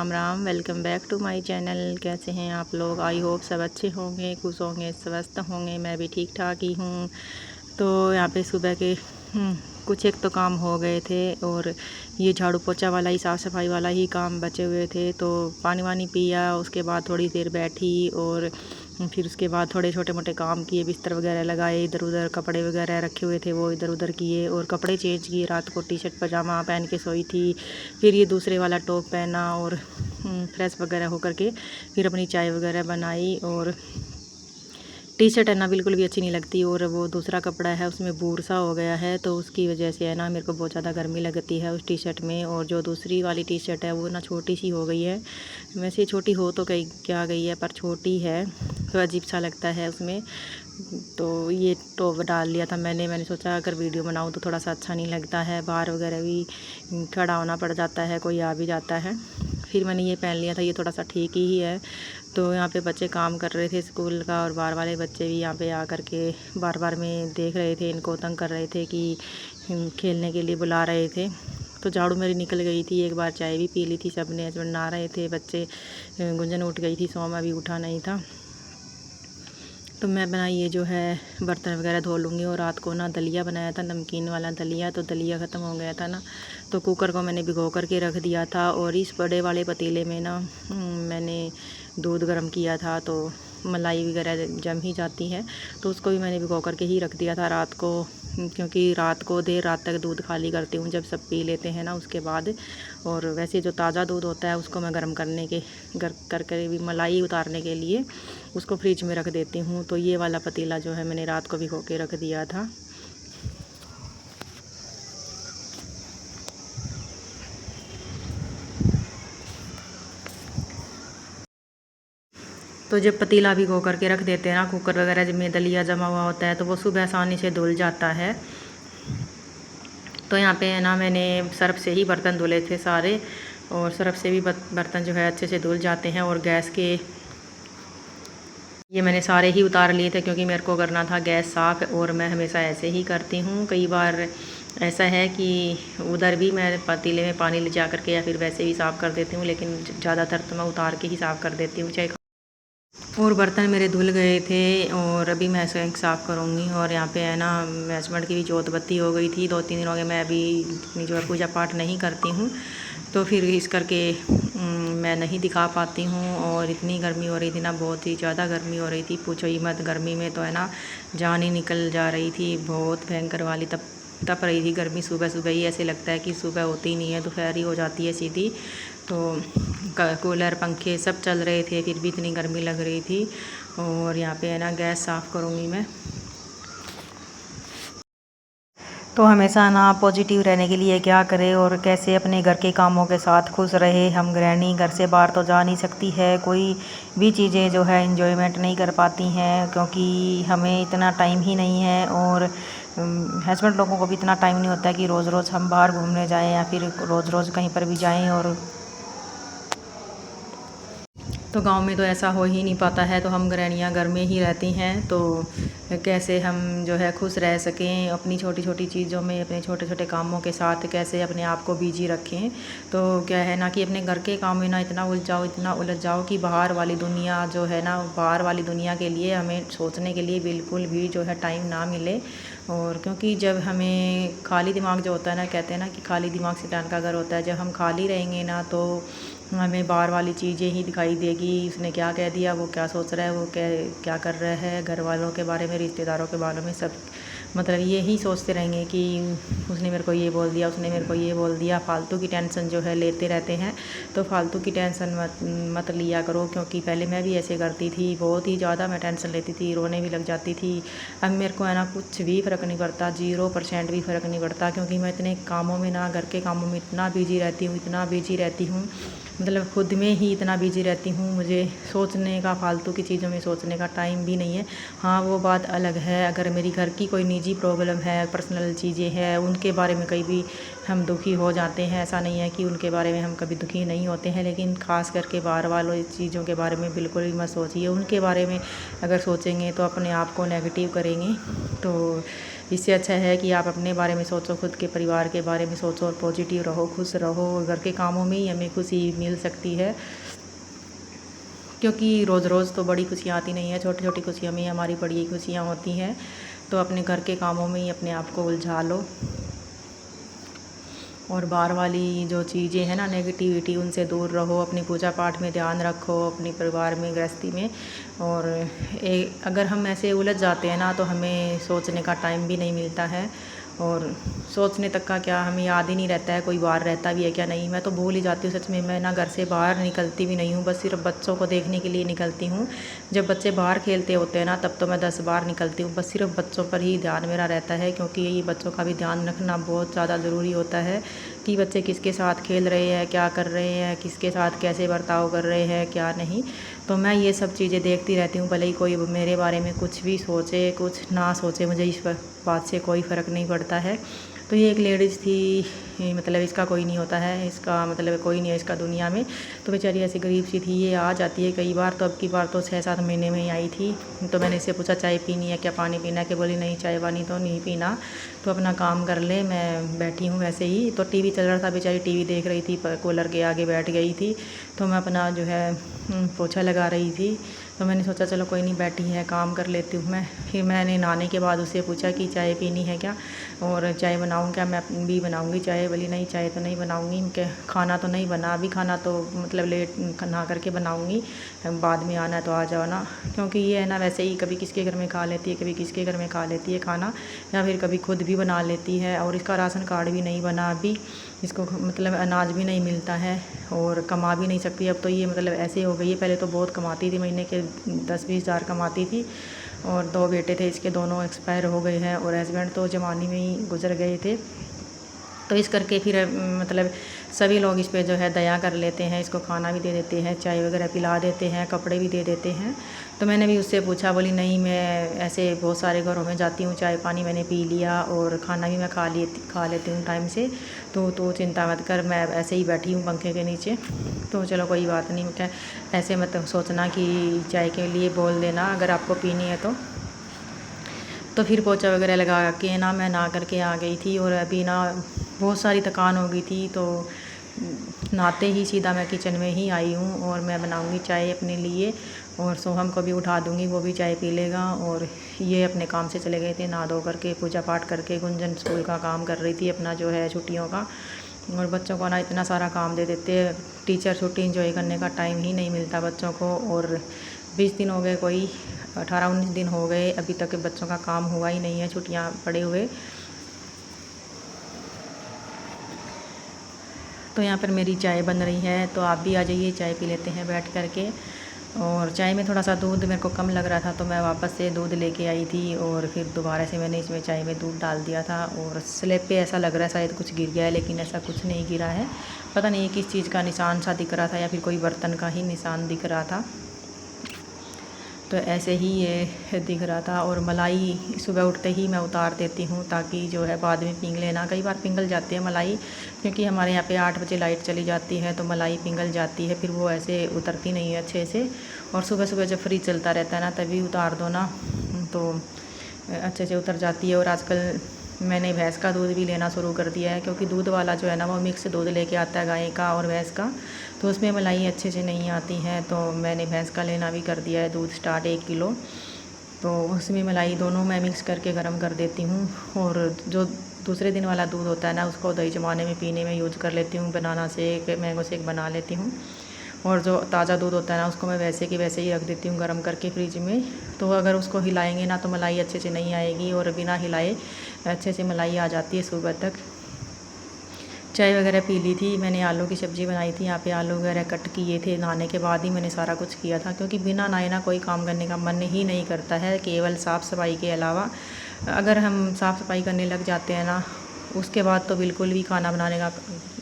Ram Ram. Welcome back to my channel. कैसे हैं आप लोग? आई होप सब अच्छे होंगे, खुश होंगे, स्वस्थ होंगे। मैं भी ठीक ठाक ही हूँ। तो यहाँ पे सुबह के कुछ एक तो काम हो गए थे और ये झाड़ू पोछा वाला ही, साफ़ सफाई वाला ही काम बचे हुए थे। तो पानी वानी पिया, उसके बाद थोड़ी देर बैठी और फिर उसके बाद थोड़े छोटे मोटे काम किए, बिस्तर वगैरह लगाए, इधर उधर कपड़े वगैरह रखे हुए थे वो इधर उधर किए और कपड़े चेंज किए। रात को टी शर्ट पजामा पहन के सोई थी, फिर ये दूसरे वाला टॉप पहना और फ्रेश वगैरह होकर के फिर अपनी चाय वगैरह बनाई। और टी शर्ट है ना बिल्कुल भी अच्छी नहीं लगती और वो दूसरा कपड़ा है उसमें बूर सा हो गया है, तो उसकी वजह से है ना मेरे को बहुत ज़्यादा गर्मी लगती है उस टी शर्ट में। और जो दूसरी वाली टी शर्ट है वो ना छोटी सी हो गई है। वैसे छोटी हो तो कहीं क्या गई है, पर छोटी है तो अजीब सा लगता है उसमें। तो ये टॉप डाल लिया था मैंने सोचा अगर वीडियो बनाऊँ तो थोड़ा सा अच्छा नहीं लगता है, बाहर वगैरह भी खड़ा होना पड़ जाता है, कोई आ भी जाता है। फिर मैंने ये पहन लिया था, ये थोड़ा सा ठीक ही है। तो यहाँ पे बच्चे काम कर रहे थे स्कूल का और बाहर वाले बच्चे भी यहाँ पे आ कर के बार बार में देख रहे थे, इनको तंग कर रहे थे कि खेलने के लिए बुला रहे थे। तो झाड़ू मेरी निकल गई थी, एक बार चाय भी पी ली थी, सब ने हस्बैंड नहा रहे थे, बच्चे गुंजन उठ गई थी, सोमा भी उठा नहीं था। तो मैं बना ये जो है बर्तन वगैरह धो लूँगी। और रात को ना दलिया बनाया था, नमकीन वाला दलिया, तो दलिया ख़त्म हो गया था ना, तो कुकर को मैंने भिगो करके रख दिया था। और इस बड़े वाले पतीले में ना मैंने दूध गर्म किया था, तो मलाई वगैरह जम ही जाती है, तो उसको भी मैंने भिगो करके ही रख दिया था रात को, क्योंकि रात को देर रात तक दूध खाली करती हूँ जब सब पी लेते हैं ना उसके बाद। और वैसे जो ताज़ा दूध होता है उसको मैं गर्म करके भी मलाई उतारने के लिए उसको फ्रिज में रख देती हूँ। तो ये वाला पतीला जो है मैंने रात को भिगो के रख दिया था। तो जब पतीला भिगो करके रख देते हैं ना, कुकर वगैरह में दलिया जमा हुआ होता है तो वो सुबह आसानी से धुल जाता है। तो यहाँ पे है ना मैंने सर्फ से ही बर्तन धुले थे सारे, और सर्फ से भी बर्तन जो है अच्छे से धुल जाते हैं। और गैस के ये मैंने सारे ही उतार लिए थे क्योंकि मेरे को करना था गैस साफ़, और मैं हमेशा ऐसे ही करती हूँ। कई बार ऐसा है कि उधर भी मैं पतीले में पानी ले जा करके या फिर वैसे भी साफ़ कर देती हूँ, लेकिन ज़्यादातर तो मैं उतार के ही साफ़ कर देती हूँ चाहे। और बर्तन मेरे धुल गए थे और अभी मैं सिंक साफ़ करूँगी। और यहाँ पे है ना हस्बैंड की भी जोत बत्ती हो गई थी, 2-3 दिन हो गए मैं अभी इतनी जो है पूजा पाठ नहीं करती हूँ, तो फिर इस करके मैं नहीं दिखा पाती हूँ। और इतनी गर्मी हो रही थी ना, बहुत ही ज़्यादा गर्मी हो रही थी, पूछो ही मत। गर्मी में तो है ना जान ही निकल जा रही थी, बहुत भयंकर वाली तप रही थी गर्मी। सुबह सुबह ही ऐसे लगता है कि सुबह होती ही नहीं है, दोपहर ही हो जाती है सीधी। तो कूलर पंखे सब चल रहे थे, फिर भी इतनी गर्मी लग रही थी। और यहाँ पे है ना गैस साफ़ करूँगी मैं। तो हमेशा ना पॉजिटिव रहने के लिए क्या करें और कैसे अपने घर के कामों के साथ खुश रहे। हम गृहिणी घर से बाहर तो जा नहीं सकती है, कोई भी चीज़ें जो है एंजॉयमेंट नहीं कर पाती हैं, क्योंकि हमें इतना टाइम ही नहीं है। और हस्बैंड लोगों को भी इतना टाइम नहीं होता है कि रोज़ रोज़ हम बाहर घूमने जाएं या फिर रोज़ रोज़ कहीं पर भी जाएं। और तो गांव में तो ऐसा हो ही नहीं पाता है, तो हम गृहिणियाँ घर में ही रहती हैं, तो कैसे हम जो है खुश रह सकें अपनी छोटी छोटी चीज़ों में, अपने छोटे छोटे कामों के साथ कैसे अपने आप को बिजी रखें। तो क्या है ना कि अपने घर के काम में ना इतना उलझ जाओ कि बाहर वाली दुनिया जो है ना, बाहर वाली दुनिया के लिए हमें सोचने के लिए बिल्कुल भी जो है टाइम ना मिले। और क्योंकि जब हमें खाली दिमाग जो होता है ना, कहते हैं ना कि खाली दिमाग शैतान का घर होता है, जब हम खाली रहेंगे ना तो हमें बाहर वाली चीज़ें ही दिखाई देगी। उसने क्या कह दिया, वो क्या सोच रहा है, वो क्या क्या कर रहा है, घर वालों के बारे में, रिश्तेदारों के बारे में, सब मतलब ये ही सोचते रहेंगे कि उसने मेरे को ये बोल दिया, उसने मेरे को ये बोल दिया। फालतू की टेंशन जो है लेते रहते हैं। तो फालतू की टेंशन मत लिया करो, क्योंकि पहले मैं भी ऐसे करती थी, बहुत ही ज़्यादा मैं टेंशन लेती थी, रोने भी लग जाती थी। अब मेरे को है ना कुछ भी फ़र्क नहीं पड़ता, 0% भी फ़र्क नहीं पड़ता, क्योंकि मैं इतने कामों में ना, घर के कामों में इतना बिजी रहती हूँ, इतना बिजी रहती हूँ, मतलब खुद में ही इतना बिजी रहती हूँ, मुझे सोचने का, फालतू की चीज़ों में सोचने का टाइम भी नहीं है। हाँ वो बात अलग है, अगर मेरी घर की कोई निजी प्रॉब्लम है, पर्सनल चीज़ें हैं, उनके बारे में कहीं भी हम दुखी हो जाते हैं। ऐसा नहीं है कि उनके बारे में हम कभी दुखी नहीं होते हैं, लेकिन ख़ास करके बाहर वालों चीज़ों के बारे में बिल्कुल भी मत सोचिए। उनके बारे में अगर सोचेंगे तो अपने आप को नेगेटिव करेंगे। तो इससे अच्छा है कि आप अपने बारे में सोचो, खुद के परिवार के बारे में सोचो और पॉजिटिव रहो, खुश रहो। घर के कामों में ही हमें खुशी मिल सकती है, क्योंकि रोज़ रोज़ तो बड़ी खुशियाँ आती नहीं है, छोटी छोटी खुशियों में हमारी बड़ी खुशियाँ होती हैं। तो अपने घर के कामों में ही अपने आप को उलझा लो, और बाहर वाली जो चीज़ें हैं ना, नेगेटिविटी, उनसे दूर रहो। अपनी पूजा पाठ में ध्यान रखो, अपने परिवार में, गृहस्थी में। और अगर हम ऐसे उलझ जाते हैं ना, तो हमें सोचने का टाइम भी नहीं मिलता है, और सोचने तक का क्या, हमें याद ही नहीं रहता है कोई बाहर रहता भी है क्या नहीं। मैं तो भूल ही जाती हूँ सच में। मैं ना घर से बाहर निकलती भी नहीं हूँ, बस सिर्फ बच्चों को देखने के लिए निकलती हूँ। जब बच्चे बाहर खेलते होते हैं ना, तब तो मैं 10 बार निकलती हूँ। बस सिर्फ बच्चों पर ही ध्यान मेरा रहता है, क्योंकि ये बच्चों का भी ध्यान रखना बहुत ज़्यादा ज़रूरी होता है कि बच्चे किसके साथ खेल रहे हैं, क्या कर रहे हैं, किसके साथ कैसे बर्ताव कर रहे हैं, क्या नहीं। तो मैं ये सब चीज़ें देखती रहती हूँ, भले ही कोई मेरे बारे में कुछ भी सोचे, कुछ ना सोचे, मुझे इस बात से कोई फ़र्क नहीं पड़ता है। तो ये एक लेडीज़ थी, मतलब इसका कोई नहीं होता है, इसका मतलब कोई नहीं है इसका दुनिया में। तो बेचारी ऐसी गरीब सी थी, ये आ जाती है कई बार। तो अब की बार तो 6-7 महीने में ही आई थी। तो मैंने इससे पूछा चाय पीनी है क्या, पानी पीना है, कि बोली नहीं, चाय पानी तो नहीं पीना, तो अपना काम कर ले, मैं बैठी हूँ वैसे ही। तो टीवी चल रहा था, बेचारी टीवी देख रही थी, कूलर के आगे बैठ गई थी। तो मैं अपना जो है पोछा लगा रही थी। तो मैंने सोचा चलो कोई नहीं, बैठी है, काम कर लेती हूँ मैं। फिर मैंने नहाने के बाद उससे पूछा कि चाय पीनी है क्या, और चाय बनाऊँ क्या, मैं भी बनाऊँगी चाय। बोली नहीं, चाय तो नहीं बनाऊँगी, कि खाना तो नहीं बना अभी, खाना तो मतलब लेट नहा करके बनाऊँगी, बाद में आना तो आ जाओ ना। क्योंकि ये है ना, वैसे ही कभी किसके घर में खा लेती है, कभी किसके घर में खा लेती है खाना, या फिर कभी खुद भी बना लेती है। और इसका राशन कार्ड भी नहीं बना अभी, इसको मतलब अनाज भी नहीं मिलता है, और कमा भी नहीं सकती। अब तो ये मतलब ऐसे हो गई है, पहले तो बहुत कमाती थी, महीने के 10-20 हज़ार कमाती थी। और 2 बेटे थे इसके, दोनों एक्सपायर हो गए हैं, और हस्बैंड तो जवानी में ही गुजर गए थे। तो इस करके फिर मतलब सभी लोग इस पे जो है दया कर लेते हैं, इसको खाना भी दे देते हैं, चाय वगैरह पिला देते हैं, कपड़े भी दे देते हैं। तो मैंने भी उससे पूछा, बोली नहीं, मैं ऐसे बहुत सारे घरों में जाती हूँ, चाय पानी मैंने पी लिया, और खाना भी मैं खा लेती हूँ टाइम से, तो चिंता मत कर, मैं ऐसे ही बैठी हूँ पंखे के नीचे। तो चलो कोई बात नहीं, मैं ऐसे मत सोचना कि चाय के लिए बोल देना, अगर आपको पीनी है तो फिर पोछा वगैरह लगा के ना मैं नहा करके आ गई थी। और अभी ना बहुत सारी थकान हो गई थी, तो नहाते ही सीधा मैं किचन में ही आई हूँ, और मैं बनाऊँगी चाय अपने लिए, और सोहम को भी उठा दूँगी, वो भी चाय पी लेगा। और ये अपने काम से चले गए थे, नहा धो करके, पूजा पाठ करके। गुंजन स्कूल का काम कर रही थी अपना, जो है छुट्टियों का। और बच्चों को ना इतना सारा काम दे देते हैं, टीचर छुट्टी इंजॉय करने का टाइम ही नहीं मिलता बच्चों को। और 20 दिन हो गए, कोई 18-19 दिन हो गए, अभी तक बच्चों का काम हुआ ही नहीं है, छुट्टियां पड़े हुए। तो यहाँ पर मेरी चाय बन रही है, तो आप भी आ जाइए, चाय पी लेते हैं बैठ करके। और चाय में थोड़ा सा दूध मेरे को कम लग रहा था, तो मैं वापस से दूध लेके आई थी, और फिर दोबारा से मैंने इसमें चाय में दूध डाल दिया था। और स्लैब पे ऐसा लग रहा है शायद कुछ गिर गया है, लेकिन ऐसा कुछ नहीं गिरा है। पता नहीं किस चीज़ का निशान सा दिख रहा था, या फिर कोई बर्तन का ही निशान दिख रहा था। तो ऐसे ही ये दिख रहा था। और मलाई सुबह उठते ही मैं उतार देती हूँ, ताकि जो है बाद में पिघले लेना। कई बार पिघल जाती है मलाई, क्योंकि हमारे यहाँ पे 8 बजे लाइट चली जाती है, तो मलाई पिघल जाती है, फिर वो ऐसे उतरती नहीं है अच्छे से। और सुबह सुबह जब फ्रिज चलता रहता है ना, तभी उतार दो ना, तो अच्छे से उतर जाती है। और आजकल मैंने भैंस का दूध भी लेना शुरू कर दिया है, क्योंकि दूध वाला जो है ना, वो मिक्स दूध लेके आता है, गाय का और भैंस का, तो उसमें मलाई अच्छे से नहीं आती है। तो मैंने भैंस का लेना भी कर दिया है दूध स्टार्ट, 1 किलो। तो उसमें मलाई दोनों मैं मिक्स करके गर्म कर देती हूँ। और जो दूसरे दिन वाला दूध होता है ना, उसको दही जमाने में पीने में यूज़ कर लेती हूँ, बनाना शेक, मैंगो शेक बना लेती हूँ। और जो ताज़ा दूध होता है ना, उसको मैं वैसे कि वैसे ही रख देती हूँ गर्म करके फ्रिज में। तो अगर उसको हिलाएंगे ना, तो मलाई अच्छे से नहीं आएगी, और बिना हिलाए अच्छे से मलाई आ जाती है सुबह तक। चाय वगैरह पी ली थी, मैंने आलू की सब्ज़ी बनाई थी। यहाँ पे आलू वगैरह कट किए थे, नहाने के बाद ही मैंने सारा कुछ किया था, क्योंकि बिना नहाए ना कोई काम करने का मन ही नहीं करता है, केवल साफ़ सफाई के अलावा। अगर हम साफ़ सफाई करने लग जाते हैं ना, उसके बाद तो बिल्कुल भी खाना बनाने का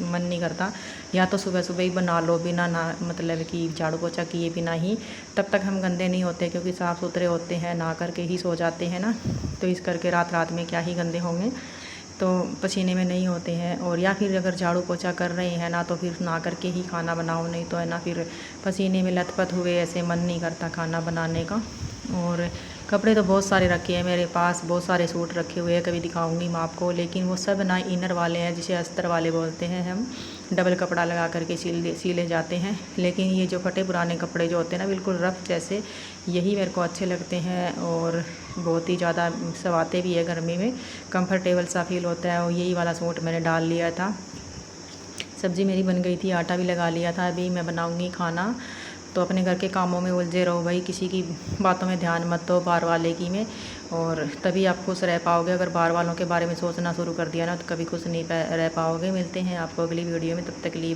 मन नहीं करता। या तो सुबह सुबह ही बना लो बिना ना मतलब कि झाड़ू पोछा किए बिना ही, तब तक हम गंदे नहीं होते क्योंकि साफ़ सुथरे होते हैं, नहा करके ही सो जाते हैं ना। तो इस करके रात रात में क्या ही गंदे होंगे, तो पसीने में नहीं होते हैं। और या फिर अगर झाड़ू पोछा कर रहे हैं ना तो फिर नहा करके ही खाना बनाओ, नहीं तो है ना फिर पसीने में लथपथ हुए ऐसे मन नहीं करता खाना बनाने का। और कपड़े तो बहुत सारे रखे हैं मेरे पास, बहुत सारे सूट रखे हुए हैं, कभी दिखाऊंगी मैं आपको। लेकिन वो सब ना इनर वाले हैं, जिसे अस्तर वाले बोलते हैं हम, डबल कपड़ा लगा करके सिले जाते हैं। लेकिन ये जो फटे पुराने कपड़े जो होते हैं ना बिल्कुल रफ़ जैसे, यही मेरे को अच्छे लगते हैं और बहुत ही ज़्यादा सवाते भी है गर्मी में, कंफर्टेबल सा फील होता है। और यही वाला सूट मैंने डाल लिया था। सब्ज़ी मेरी बन गई थी, आटा भी लगा लिया था, अभी मैं बनाऊंगी खाना। तो अपने घर के कामों में उलझे रहो भाई, किसी की बातों में ध्यान मत दो, बाहर वाले की में, और तभी आप खुश रह पाओगे। अगर बाहर वालों के बारे में सोचना शुरू कर दिया ना तो कभी खुश नहीं रह पाओगे। मिलते हैं आपको अगली वीडियो में, तब तक के लिए